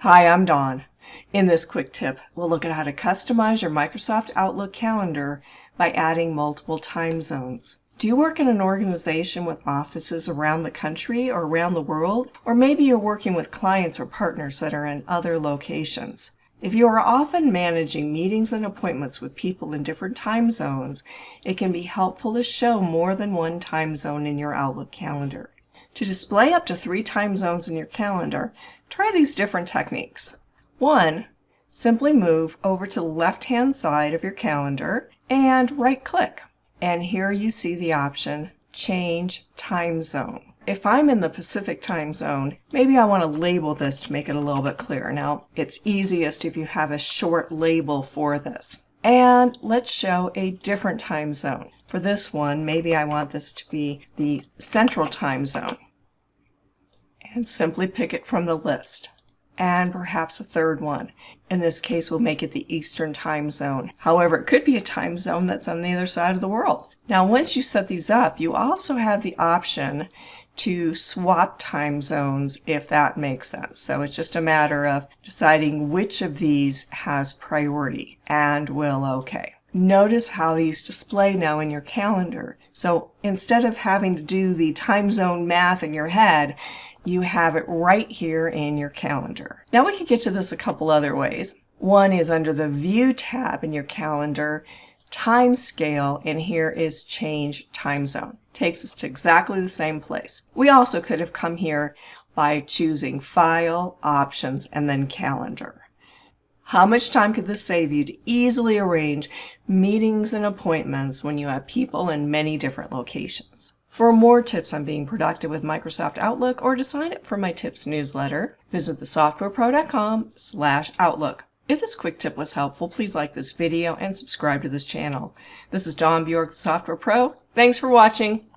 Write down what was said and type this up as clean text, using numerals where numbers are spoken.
Hi, I'm Dawn. In this quick tip, we'll look at how to customize your Microsoft Outlook calendar by adding multiple time zones. Do you work in an organization with offices around the country or around the world? Or maybe you're working with clients or partners that are in other locations. If you are often managing meetings and appointments with people in different time zones, it can be helpful to show more than one time zone in your Outlook calendar. To display up to 3 time zones in your calendar, try these different techniques. 1. Simply move over to the left-hand side of your calendar and right-click. And here you see the option, Change Time Zone. If I'm in the Pacific time zone, maybe I want to label this to make it a little bit clearer. Now, it's easiest if you have a short label for this. And let's show a different time zone. For this one, maybe I want this to be the Central time zone. And simply pick it from the list. And perhaps a third one. In this case, we'll make it the Eastern time zone. However, it could be a time zone that's on the other side of the world. Now, once you set these up, you also have the option to swap time zones if that makes sense. So it's just a matter of deciding which of these has priority, and we'll OK. Notice how these display now in your calendar. So instead of having to do the time zone math in your head, you have it right here in your calendar. Now we can get to this a couple other ways. One is under the View tab in your calendar, Time Scale, and here is Change Time Zone. Takes us to exactly the same place. We also could have come here by choosing File, Options, and then Calendar. How much time could this save you to easily arrange meetings and appointments when you have people in many different locations? For more tips on being productive with Microsoft Outlook or to sign up for my tips newsletter, visit thesoftwarepro.com/Outlook. If this quick tip was helpful, please like this video and subscribe to this channel. This is Dawn Bjork, the Software Pro. Thanks for watching.